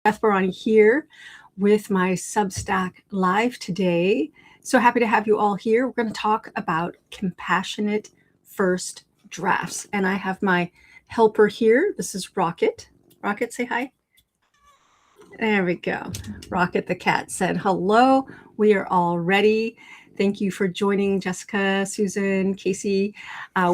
Beth Barany here with my Substack Live today. So happy to have you all here. We're going to talk about compassionate first drafts. And I have my helper here. This is Rocket. Rocket, say hi. There we go. Rocket the cat said hello. We are all ready. Thank you for joining, Jessica, Susan, Casey.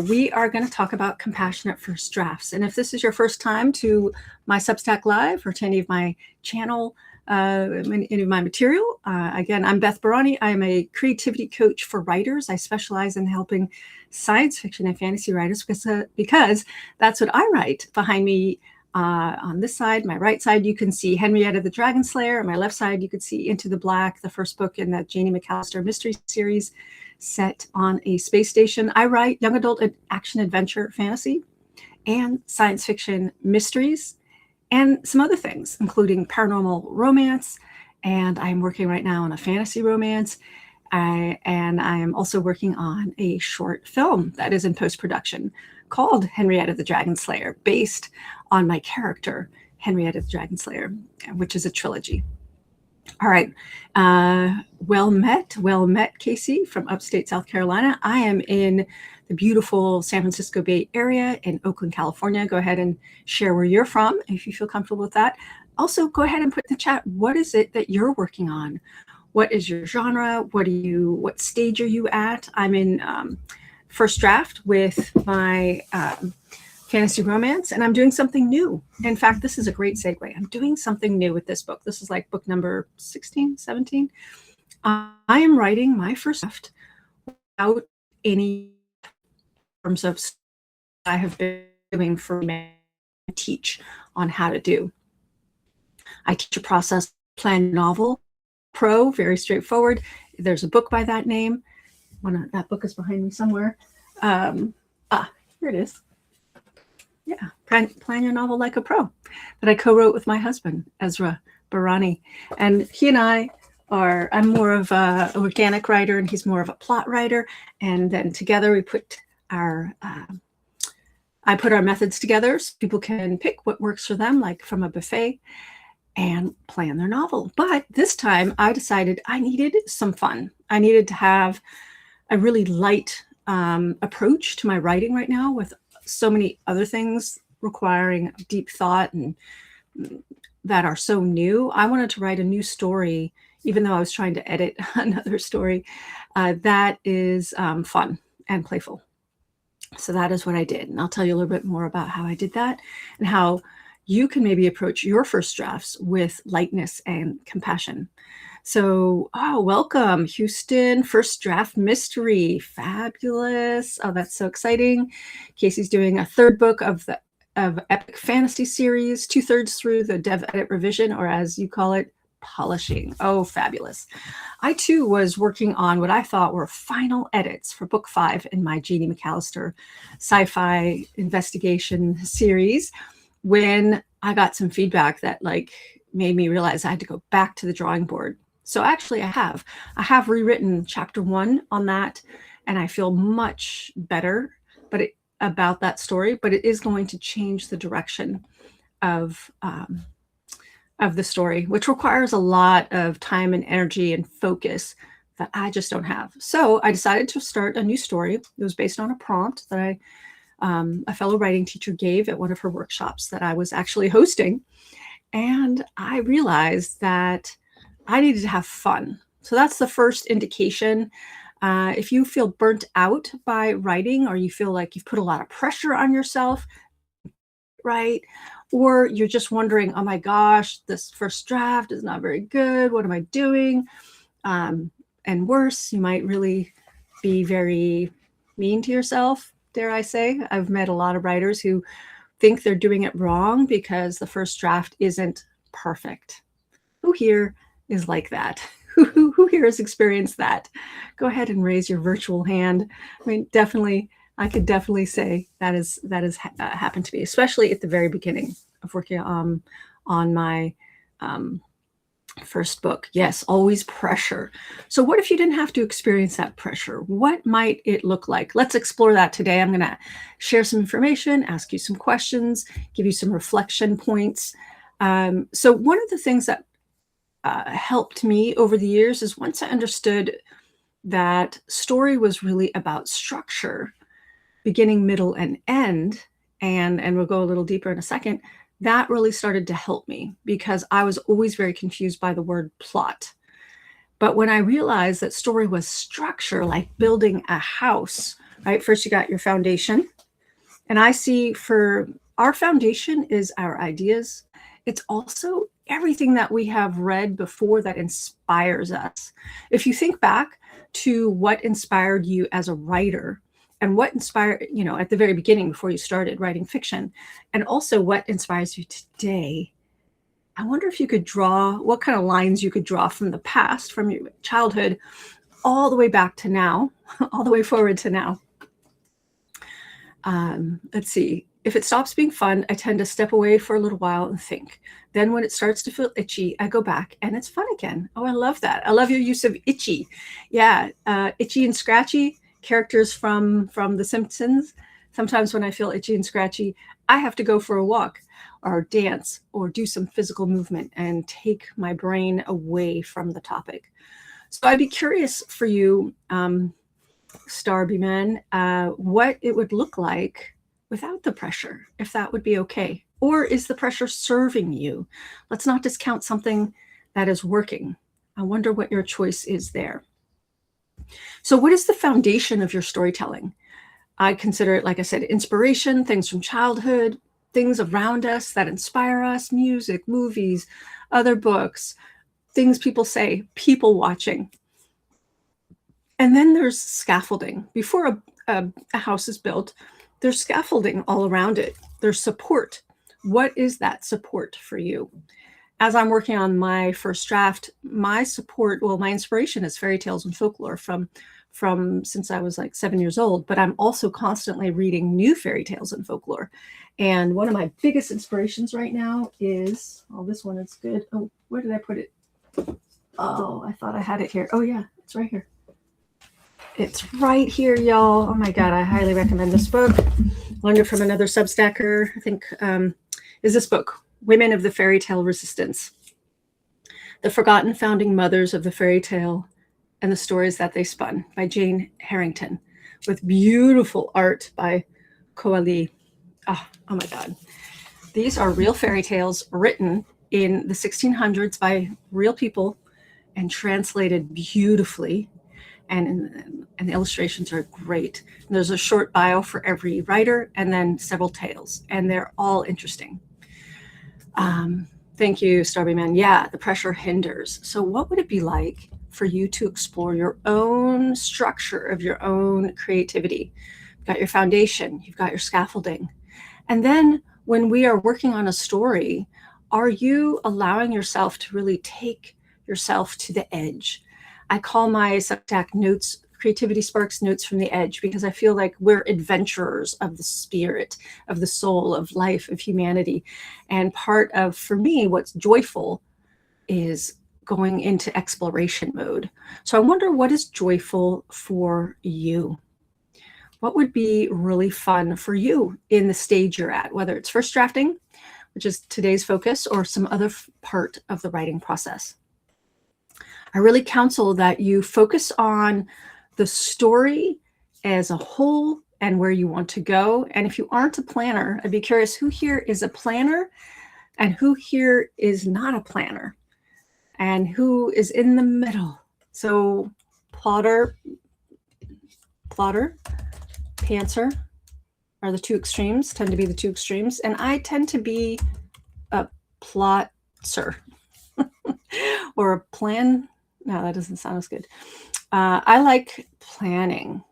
We are going to talk about compassionate first drafts. And if this is your first time to my Substack Live or to any of my channel, any of my material, again, I'm Beth Barany. I'm a creativity coach for writers. I specialize in helping science fiction and fantasy writers because that's what I write. Behind me on this side, my right side, you can see Henrietta the Dragon Slayer. On my left side, you could see Into the Black, the first book in that Janie McAllister mystery series set on a space station. I write young adult action adventure fantasy and science fiction mysteries and some other things, including paranormal romance. And I'm working right now on a fantasy romance. And I am also working on a short film that is in post-production called Henrietta the Dragon Slayer, based on my character, Henrietta the Dragon Slayer, which is a trilogy. All right. Well met, Casey from upstate South Carolina. I am in the beautiful San Francisco Bay Area in Oakland, California. Go ahead and share where you're from if you feel comfortable with that. Also, go ahead and put in the chat, what is it that you're working on? What is your genre? What stage are you at? I'm in first draft with my fantasy romance, and I'm doing something new. In fact, this is a great segue. I'm doing something new with this book. This is like book number 16, 17. I am writing my first draft without any terms of I have been doing for me to teach on how to do. I teach a process plan novel. Pro, very straightforward. There's a book by that name. That book is behind me somewhere. Here it is. Yeah, Plan Your Novel Like a Pro, that I co-wrote with my husband, Ezra Barany. And he and I I'm more of an organic writer and he's more of a plot writer. And then together we put I put our methods together so people can pick what works for them, like from a buffet, and plan their novel. But this time I decided I needed some fun. I needed to have a really light approach to my writing right now, with so many other things requiring deep thought and that are so new. I wanted to write a new story, even though I was trying to edit another story that is fun and playful. So that is what I did. And I'll tell you a little bit more about how I did that and how you can maybe approach your first drafts with lightness and compassion. So, welcome, Houston, first draft mystery. Fabulous. Oh, that's so exciting. Casey's doing a third book of epic fantasy series, 2/3 through the dev edit revision, or as you call it, polishing. Oh, fabulous. I too was working on what I thought were final edits for book 5 in my Janie McAllister sci-fi investigation series, when I got some feedback that made me realize I had to go back to the drawing board. So actually I have rewritten chapter 1 on that, and I feel much better about that story, but it is going to change the direction of the story, which requires a lot of time and energy and focus that I just don't have. So I decided to start a new story. It was based on a prompt that a fellow writing teacher gave at one of her workshops that I was actually hosting. And I realized that I needed to have fun. So that's the first indication. If you feel burnt out by writing, or you feel like you've put a lot of pressure on yourself, right? Or you're just wondering, oh my gosh, this first draft is not very good. What am I doing? And worse, you might really be very mean to yourself, dare I say. I've met a lot of writers who think they're doing it wrong because the first draft isn't perfect. Who here is like that? Who here has experienced that? Go ahead and raise your virtual hand. I mean, I could definitely say that has happened to me, especially at the very beginning of working on my first book. Yes, always pressure. So what if you didn't have to experience that pressure? What might it look like? Let's explore that today. I'm going to share some information, ask you some questions, give you some reflection points So one of the things that helped me over the years is once I understood that story was really about structure, beginning, middle, and end, and we'll go a little deeper in a second, that really started to help me because I was always very confused by the word plot. But when I realized that story was structure, like building a house, right? First, you got your foundation. And I see for our foundation is our ideas. It's also everything that we have read before that inspires us. If you think back to what inspired you as a writer and what inspired, at the very beginning before you started writing fiction, and also what inspires you today, I wonder if you could draw what kind of lines you could draw from the past, from your childhood, all the way back to now, all the way forward to now. Let's see. If it stops being fun, I tend to step away for a little while and think. Then when it starts to feel itchy, I go back and it's fun again. Oh, I love that. I love your use of itchy. Yeah, itchy and scratchy, characters from The Simpsons. Sometimes when I feel itchy and scratchy, I have to go for a walk or dance or do some physical movement and take my brain away from the topic. So I'd be curious for you, Starby what it would look like without the pressure, if that would be okay. Or is the pressure serving you? Let's not discount something that is working. I wonder what your choice is there. So what is the foundation of your storytelling? I consider it, like I said, inspiration, things from childhood, things around us that inspire us, music, movies, other books, things people say, people watching. And then there's scaffolding. Before a house is built, there's scaffolding all around it. There's support. What is that support for you? As I'm working on my first draft, my inspiration is fairy tales and folklore from since I was like 7 years old, but I'm also constantly reading new fairy tales and folklore. And one of my biggest inspirations right now is, this one is good. Oh, where did I put it? Oh, I thought I had it here. Oh yeah, it's right here. It's right here, y'all. Oh my God, I highly recommend this book. Learned it from another Substacker, I think, is this book, Women of the Fairy Tale Resistance. The Forgotten Founding Mothers of the Fairy Tale and the Stories That They Spun by Jane Harrington, with beautiful art by Coali. Oh my God. These are real fairy tales written in the 1600s by real people and translated beautifully. And the illustrations are great. And there's a short bio for every writer and then several tales, and they're all interesting. Thank you, Starby. Yeah, the pressure hinders. So what would it be like for you to explore your own structure of your own creativity? You've got your foundation, you've got your scaffolding. And then when we are working on a story, are you allowing yourself to really take yourself to the edge? I call my Substack notes, Creativity Sparks Notes from the Edge, because I feel like we're adventurers of the spirit, of the soul, of life, of humanity. And part of, for me, what's joyful is going into exploration mode. So I wonder, what is joyful for you? What would be really fun for you in the stage you're at, whether it's first drafting, which is today's focus, or some other part of the writing process? I really counsel that you focus on the story as a whole and where you want to go. And if you aren't a planner, I'd be curious who here is a planner and who here is not a planner and who is in the middle. So plotter, pantser are the two extremes, tend to be the two extremes. And I tend to be a plotzer or a plan. No, that doesn't sound as good. I like planning.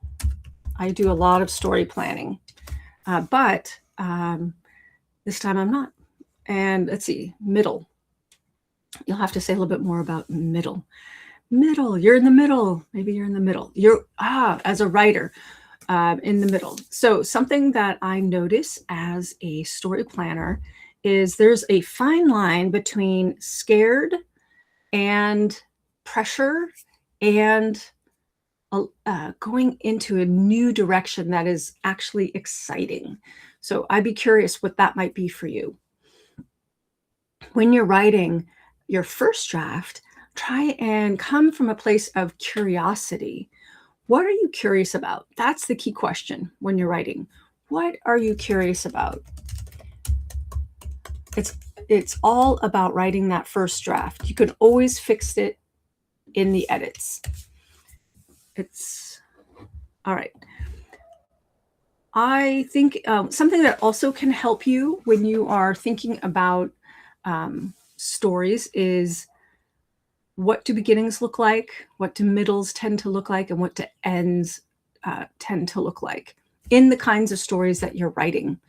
I do a lot of story planning, but this time I'm not. And let's see, middle. You'll have to say a little bit more about middle. Middle, you're in the middle. Maybe you're in the middle. You're, as a writer, in the middle. So something that I notice as a story planner is there's a fine line between scared and pressure and going into a new direction that is actually exciting. So I'd be curious what that might be for you. when you're writing your first draft, try and come from a place of curiosity. What are you curious about? That's the key question when you're writing. What are you curious about? It's all about writing that first draft. You can always fix it in the edits. It's all right. I think something that also can help you when you are thinking about stories is, what do beginnings look like? What do middles tend to look like? And what do ends tend to look like in the kinds of stories that you're writing?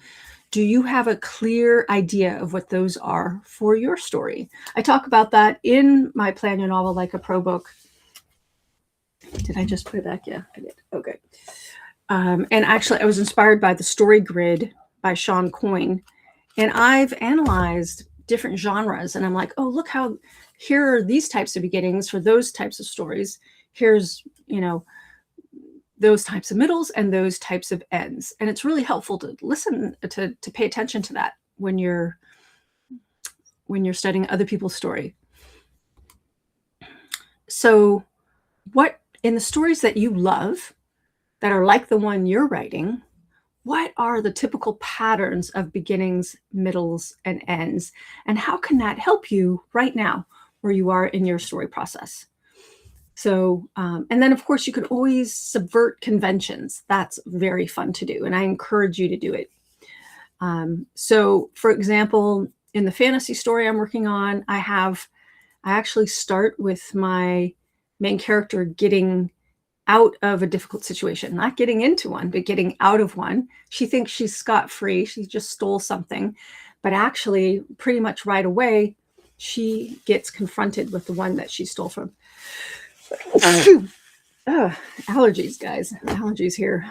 Do you have a clear idea of what those are for your story? I talk about that in my Plan Your Novel Like a Pro book. Did I just put it back? Yeah, I did. Okay. And actually, I was inspired by the story grid by Sean Coyne. And I've analyzed different genres. And I'm like, oh, look how, here are these types of beginnings for those types of stories. Here's, those types of middles and those types of ends. And it's really helpful to listen, to pay attention to that when you're studying other people's story. So what, in the stories that you love, that are like the one you're writing, what are the typical patterns of beginnings, middles, and ends? And how can that help you right now where you are in your story process? So, and then of course you could always subvert conventions. That's very fun to do. And I encourage you to do it. So for example, in the fantasy story I'm working on, I actually start with my main character getting out of a difficult situation, not getting into one, but getting out of one. She thinks she's scot-free. She just stole something, but actually pretty much right away, she gets confronted with the one that she stole from. Allergies, guys, allergies here.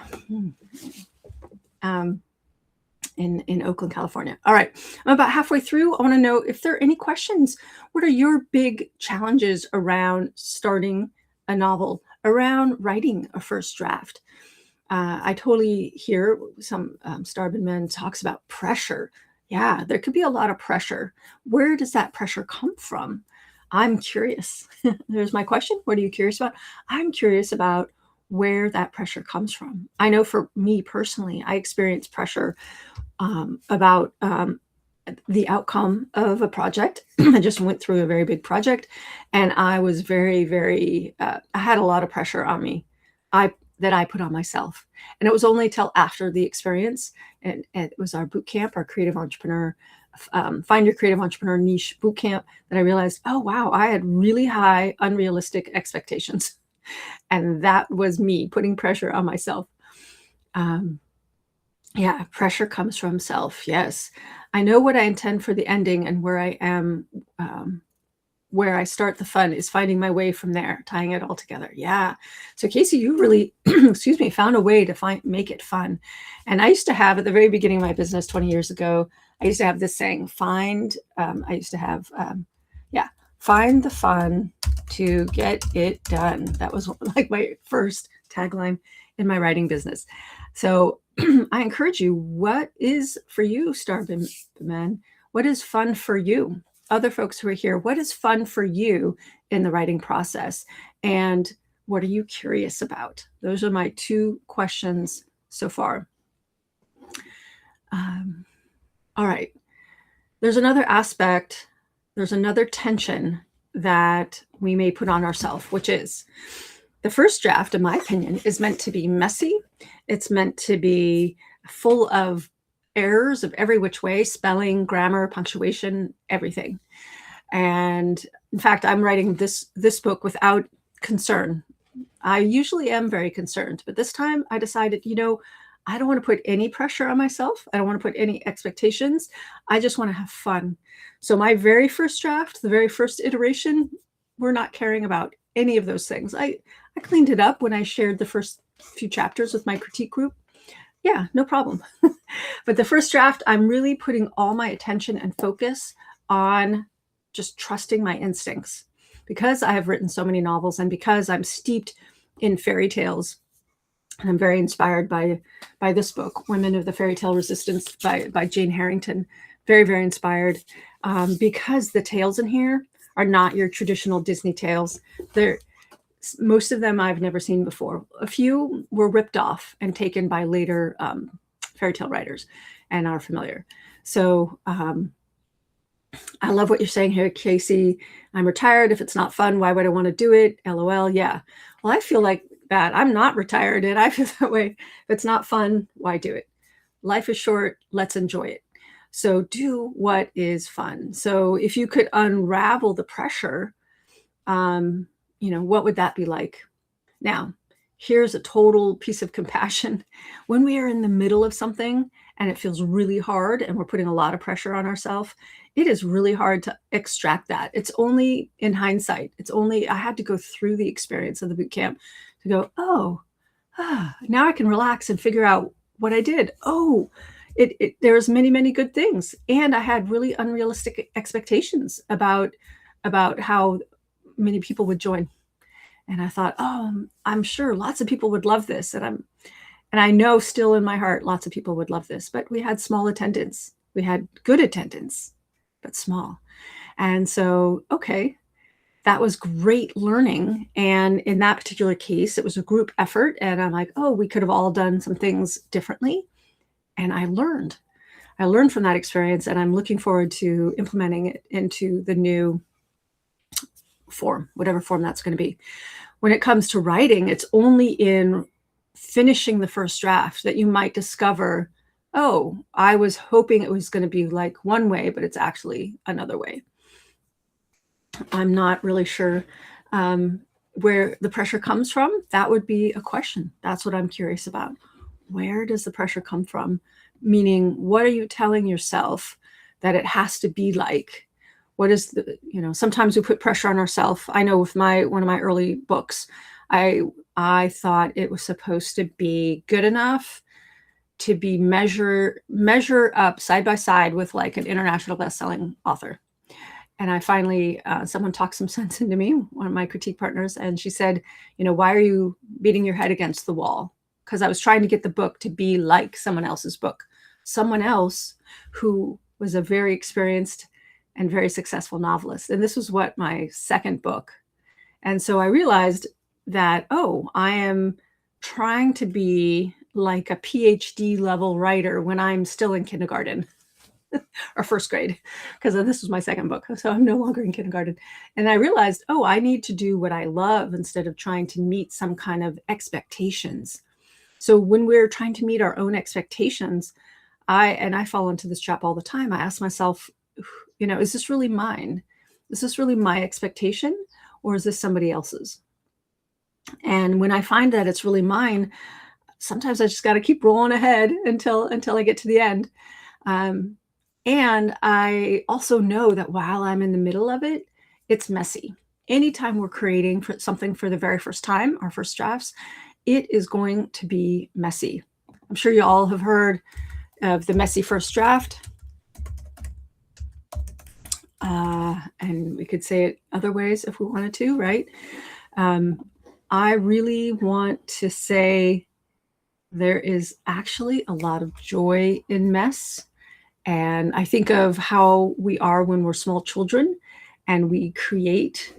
In Oakland, California. All right, I'm about halfway through. I want to know if there are any questions. What are your big challenges around starting a novel, around writing a first draft? I totally hear some Starvin Men talks about pressure. Yeah, there could be a lot of pressure. Where does that pressure come from? I'm curious. There's my question. What are you curious about? I'm curious about where that pressure comes from. I know for me personally, I experience pressure about the outcome of a project. I just went through a very big project, and I was very, very, I had a lot of pressure on me that I put on myself. And it was only till after the experience, and it was our boot camp, our creative entrepreneur, Find Your Creative Entrepreneur Niche boot camp, that I realized, oh, wow, I had really high, unrealistic expectations. And that was me putting pressure on myself. Yeah, pressure comes from self. Yes. I know what I intend for the ending, and where I am, where I start the fun is finding my way from there, tying it all together. Yeah. So Casey, you really, excuse me, found a way to make it fun. And I used to have, at the very beginning of my business 20 years ago, I used to have this saying, find the fun to get it done. That was like my first tagline in my writing business. So I encourage you, what is for you, Starvin Men? What is fun for you? Other folks who are here, what is fun for you in the writing process? And what are you curious about? Those are my two questions so far. All right. There's another aspect, there's another tension that we may put on ourselves, which is the first draft, in my opinion, is meant to be messy. It's meant to be full of errors of every which way, spelling, grammar, punctuation, everything. And in fact, I'm writing this book without concern. I usually am very concerned, but this time I decided, I don't want to put any pressure on myself. I don't want to put any expectations. I just want to have fun. So my very first draft, the very first iteration, we're not caring about any of those things. I cleaned it up when I shared the first few chapters with my critique group. Yeah, no problem. But the first draft, I'm really putting all my attention and focus on just trusting my instincts. Because I have written so many novels, and because I'm steeped in fairy tales, and I'm very inspired by this book, Women of the Fairy Tale Resistance by Jane Harrington. Very, very inspired. because the tales in here are not your traditional Disney tales. They're most of them I've never seen before. A few were ripped off and taken by later fairy tale writers and are familiar. So I love what you're saying here, Casey. I'm retired. If it's not fun, why would I want to do it? LOL. Yeah. Well, I feel like that. I'm not retired, and I feel that way. If it's not fun, why do it? Life is short. Let's enjoy it. So do what is fun. So if you could unravel the pressure, what would that be like? Now, here's a total piece of compassion. When we are in the middle of something and it feels really hard and we're putting a lot of pressure on ourselves, it is really hard to extract that. It's only in hindsight. I had to go through the experience of the boot camp to go, now I can relax and figure out what I did. There's many, many good things. And I had really unrealistic expectations about how many people would join. And I thought, I'm sure lots of people would love this. And I know still in my heart, lots of people would love this, but we had small attendance. We had good attendance, but small. And so, okay, that was great learning. And in that particular case, it was a group effort. And I'm like, we could have all done some things differently. And I learned from that experience, and I'm looking forward to implementing it into the new form, whatever form that's going to be. When it comes to writing, it's only in finishing the first draft that you might discover, I was hoping it was going to be like one way, but it's actually another way. I'm not really sure where the pressure comes from. That would be a question. That's what I'm curious about. Where does the pressure come from? Meaning, what are you telling yourself that it has to be like? What is sometimes we put pressure on ourselves. I know with one of my early books, I thought it was supposed to be good enough to be measure up side by side with like an international best-selling author. And I finally, someone talked some sense into me, one of my critique partners, and she said, why are you beating your head against the wall? Because I was trying to get the book to be like someone else's book, someone else who was a very experienced and very successful novelist. And this was my second book. And so I realized that, I am trying to be like a PhD level writer when I'm still in kindergarten or first grade, because this was my second book. So I'm no longer in kindergarten. And I realized, I need to do what I love instead of trying to meet some kind of expectations. So when we're trying to meet our own expectations, I fall into this trap all the time. I ask myself, is this really mine? Is this really my expectation, or is this somebody else's? And when I find that it's really mine, sometimes I just got to keep rolling ahead until I get to the end. And I also know that while I'm in the middle of it, it's messy. Anytime we're creating something for the very first time, our first drafts, it is going to be messy. I'm sure you all have heard of the messy first draft. And we could say it other ways if we wanted to, right? I really want to say there is actually a lot of joy in mess. And I think of how we are when we're small children and we create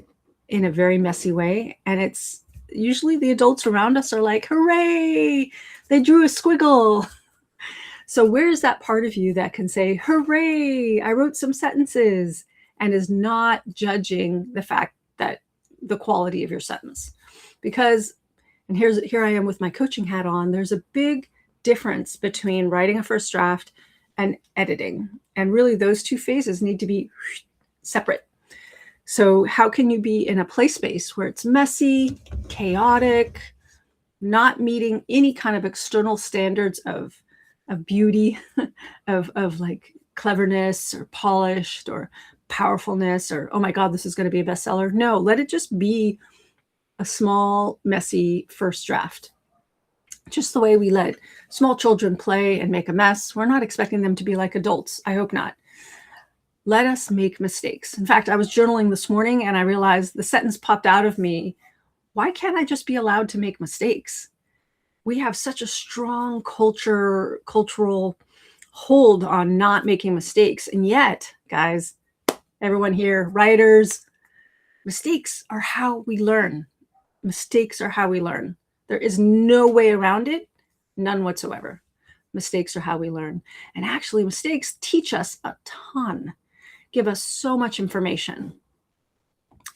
in a very messy way. And it's usually the adults around us are like, hooray, they drew a squiggle. So where is that part of you that can say, hooray, I wrote some sentences, and is not judging the fact that the quality of your sentence? Because, and here I am with my coaching hat on, there's a big difference between writing a first draft and editing. And really those two phases need to be separate. So how can you be in a play space where it's messy, chaotic, not meeting any kind of external standards of beauty, of like cleverness or polished or powerfulness or, oh my God, this is going to be a bestseller? No, let it just be a small, messy first draft. Just the way we let small children play and make a mess. We're not expecting them to be like adults. I hope not. Let us make mistakes. In fact, I was journaling this morning and I realized the sentence popped out of me. Why can't I just be allowed to make mistakes? We have such a strong cultural hold on not making mistakes. And yet, guys, Everyone here, writers, mistakes are how we learn. Mistakes are how we learn. There is no way around it, none whatsoever. Mistakes are how we learn. And actually, mistakes teach us a ton, give us so much information.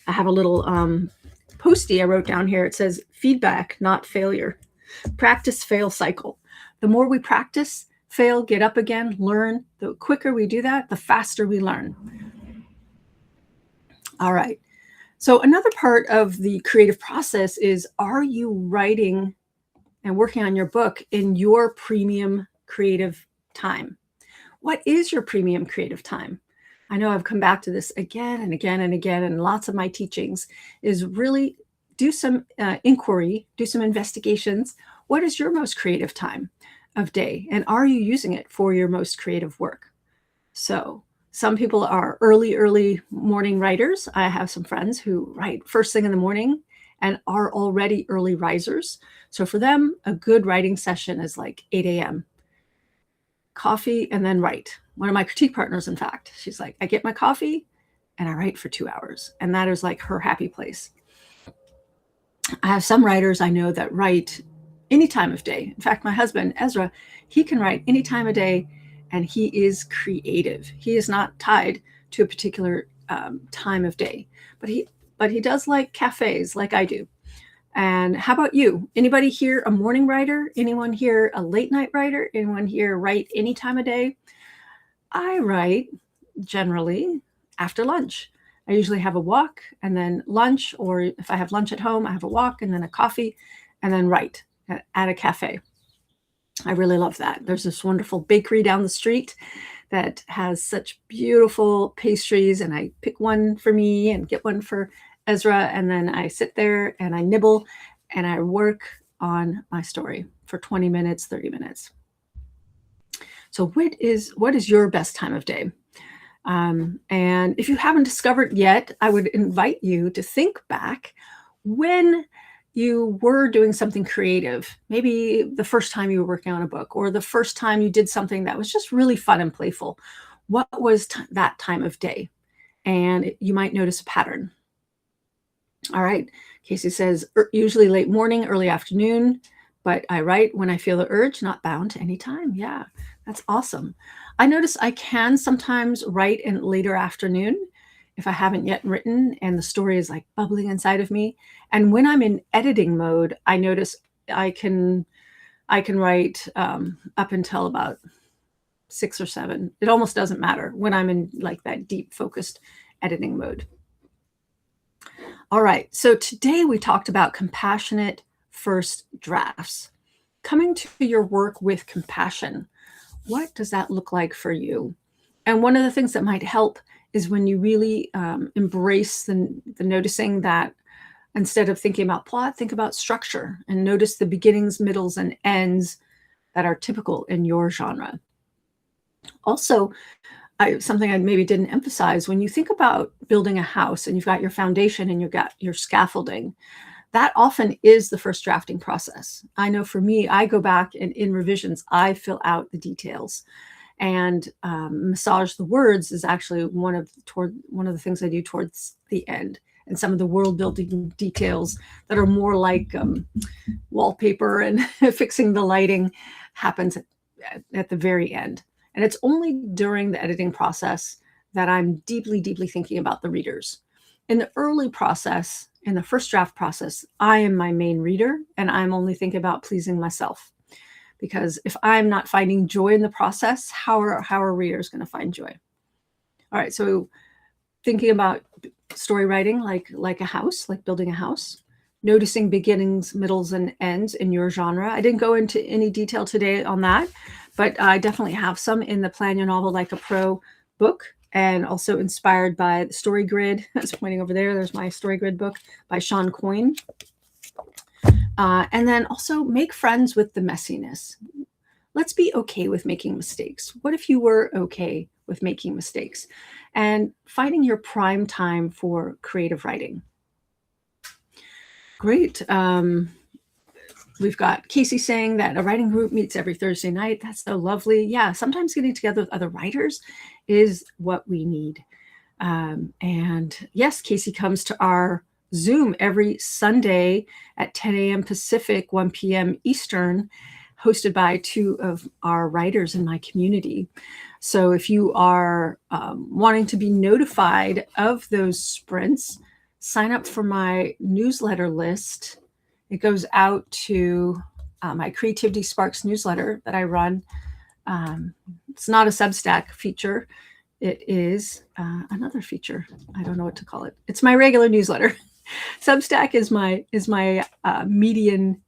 I have a little postie I wrote down here. It says, feedback, not failure. Practice, fail, cycle. The more we practice, fail, get up again, learn, the quicker we do that, the faster we learn. All right. So another part of the creative process is, are you writing and working on your book in your premium creative time? What is your premium creative time? I know I've come back to this again and again and again, and lots of my teachings is really do some inquiry, do some investigations. What is your most creative time of day? And are you using it for your most creative work? So some people are early morning writers. I have some friends who write first thing in the morning and are already early risers. So for them, a good writing session is like 8 a.m. Coffee and then write. One of my critique partners, in fact, she's like, I get my coffee and I write for 2 hours. And that is like her happy place. I have some writers I know that write any time of day. In fact, my husband, Ezra, he can write any time of day and he is creative. He is not tied to a particular time of day, but he does like cafes like I do. And how about you? Anybody here a morning writer? Anyone here a late night writer? Anyone here write any time of day? I write generally after lunch. I usually have a walk and then lunch, or if I have lunch at home, I have a walk and then a coffee and then write at a cafe. I really love that. There's this wonderful bakery down the street that has such beautiful pastries, and I pick one for me and get one for Ezra, and then I sit there and I nibble and I work on my story for 20 minutes, 30 minutes. So what is your best time of day? And if you haven't discovered yet, I would invite you to think back when you were doing something creative, maybe the first time you were working on a book or the first time you did something that was just really fun and playful. What was that time of day? And you might notice a pattern. All right. Casey says, usually late morning, early afternoon, but I write when I feel the urge, not bound to any time. Yeah, that's awesome. I notice I can sometimes write in later afternoon if I haven't yet written and the story is like bubbling inside of me. And when I'm in editing mode, I notice I can write up until about 6 or 7. It almost doesn't matter when I'm in like that deep focused editing mode. All right, so today we talked about compassionate first drafts. Coming to your work with compassion. What does that look like for you? And one of the things that might help is when you really embrace the noticing that instead of thinking about plot, think about structure and notice the beginnings, middles, and ends that are typical in your genre. Also, something I maybe didn't emphasize, when you think about building a house and you've got your foundation and you've got your scaffolding, that often is the first drafting process. I know for me, I go back and in revisions, I fill out the details. And massage the words is actually one of the things I do towards the end. And some of the world building details that are more like wallpaper and fixing the lighting happens at the very end. And it's only during the editing process that I'm deeply, deeply thinking about the readers. In the early process, in the first draft process, I am my main reader and I'm only thinking about pleasing myself. Because if I'm not finding joy in the process, how are readers going to find joy? All right, so thinking about story writing like a house, like building a house, noticing beginnings, middles, and ends in your genre. I didn't go into any detail today on that, but I definitely have some in the Plan Your Novel Like a Pro book, and also inspired by the Story Grid. I was pointing over there. There's my Story Grid book by Sean Coyne. And then also make friends with the messiness. Let's be okay with making mistakes. What if you were okay with making mistakes? And finding your prime time for creative writing. Great. We've got Casey saying that a writing group meets every Thursday night. That's so lovely. Yeah, sometimes getting together with other writers is what we need. And yes, Casey comes to our Zoom every Sunday at 10 a.m. Pacific, 1 p.m. Eastern, hosted by two of our writers in my community. So if you are wanting to be notified of those sprints, sign up for my newsletter list. It goes out to my Creativity Sparks newsletter that I run. It's not a Substack feature. It is another feature. I don't know what to call it. It's my regular newsletter. Substack is my medium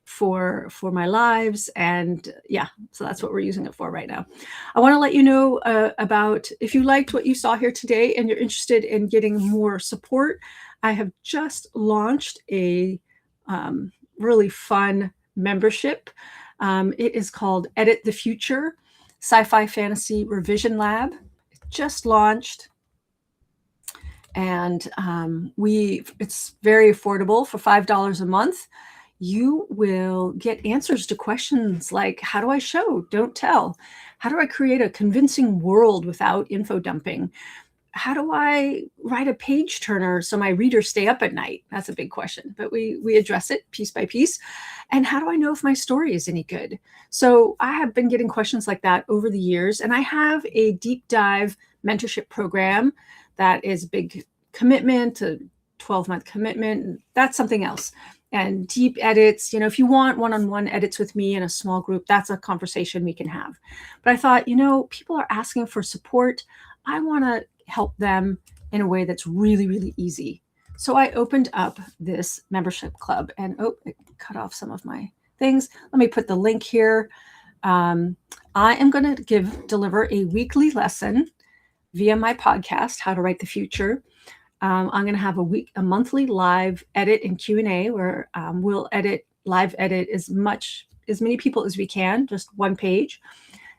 for my lives, and yeah, so that's what we're using it for right now. I want to let you know about, if you liked what you saw here today and you're interested in getting more support, I have just launched a really fun membership. It is called Edit the Future Sci-Fi Fantasy Revision Lab. It just launched, and it's very affordable. For $5 a month, you will get answers to questions like, how do I show, don't tell? How do I create a convincing world without info dumping? How do I write a page turner so my readers stay up at night? That's a big question, but we address it piece by piece. And how do I know if my story is any good? So I have been getting questions like that over the years, and I have a deep dive mentorship program that is a big commitment, a 12-month commitment. That's something else. And deep edits, if you want one-on-one edits with me in a small group, that's a conversation we can have. But I thought, people are asking for support. I want to help them in a way that's really, really easy. So I opened up this membership club, and it cut off some of my things. Let me put the link here. I am going to deliver a weekly lesson via my podcast, How to Write the Future. I'm going to have a monthly live edit and Q&A where we'll live edit as many people as we can, just one page.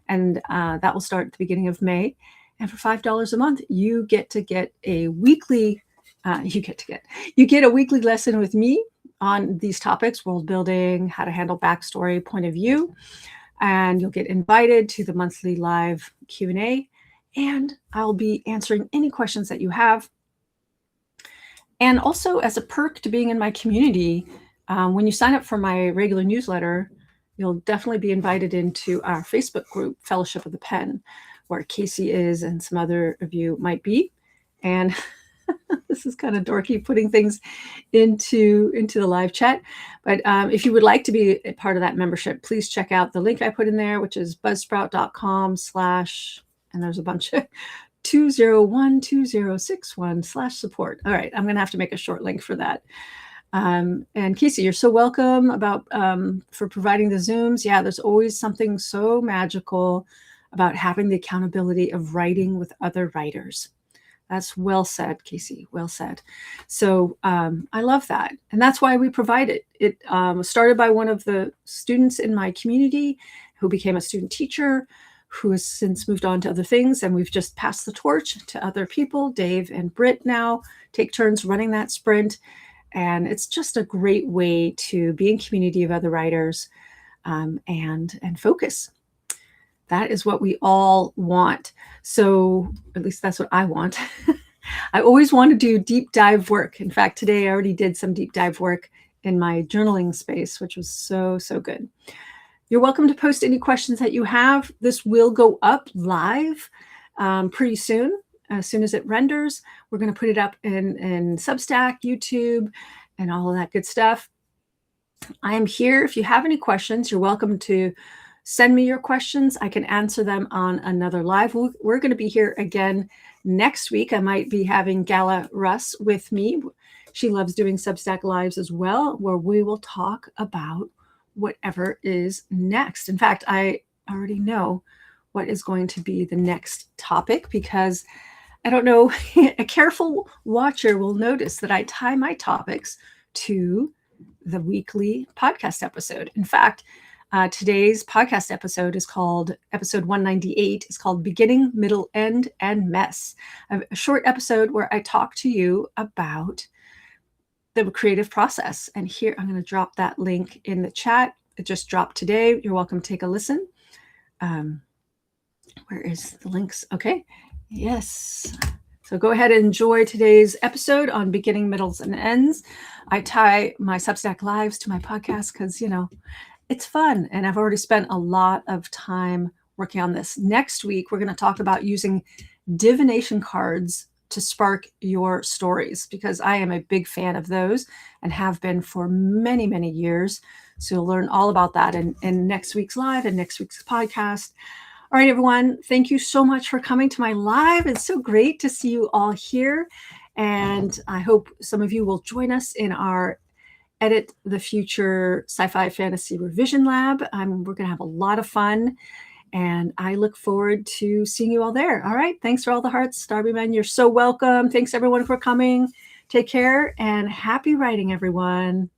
And that will start at the beginning of May. And for $5 a month, you get a weekly lesson with me on these topics: world building, how to handle backstory, point of view. And you'll get invited to the monthly live Q&A. And I'll be answering any questions that you have. And also, as a perk to being in my community, when you sign up for my regular newsletter, you'll definitely be invited into our Facebook group, Fellowship of the Pen, where Casey is and some other of you might be. And this is kind of dorky, putting things into the live chat. But if you would like to be a part of that membership, please check out the link I put in there, which is buzzsprout.com/ and there's a bunch of 2012061/support. All right, I'm going to have to make a short link for that. And Casey, you're so welcome for providing the Zooms. Yeah, there's always something so magical about having the accountability of writing with other writers. That's well said, Casey. Well said. So I love that. And that's why we provide it. It was started by one of the students in my community who became a student teacher, who has since moved on to other things. And we've just passed the torch to other people. Dave and Britt now take turns running that sprint. And it's just a great way to be in community of other writers and focus. That is what we all want. So at least that's what I want. I always want to do deep dive work. In fact, today I already did some deep dive work in my journaling space, which was so, so good. You're welcome to post any questions that you have. This will go up live pretty soon. As soon as it renders, we're going to put it up in Substack, YouTube, and all of that good stuff. I am here. If you have any questions, you're welcome to send me your questions. I can answer them on another live. We're going to be here again next week. I might be having Gala Russ with me. She loves doing Substack Lives as well, where we will talk about whatever is next. In fact, I already know what is going to be the next topic, because I don't know, a careful watcher will notice that I tie my topics to the weekly podcast episode. In fact, today's podcast episode is called episode 198. It's called Beginning, Middle, End, and Mess. A short episode where I talk to you about the creative process. And here, I'm going to drop that link in the chat. It just dropped today. You're welcome to take a listen. Where is the links? Okay. Yes. So go ahead and enjoy today's episode on beginning, middles, and ends. I tie my Substack lives to my podcast because, it's fun. And I've already spent a lot of time working on this. Next week, we're going to talk about using divination cards to spark your stories, because I am a big fan of those and have been for many, many years. So you'll learn all about that in next week's live and next week's podcast. All right, everyone, thank you so much for coming to my live. It's so great to see you all here. And I hope some of you will join us in our Edit the Future Sci-Fi Fantasy Revision Lab. We're going to have a lot of fun. And I look forward to seeing you all there. All right. Thanks for all the hearts. Starbyman, you're so welcome. Thanks, everyone, for coming. Take care and happy writing, everyone.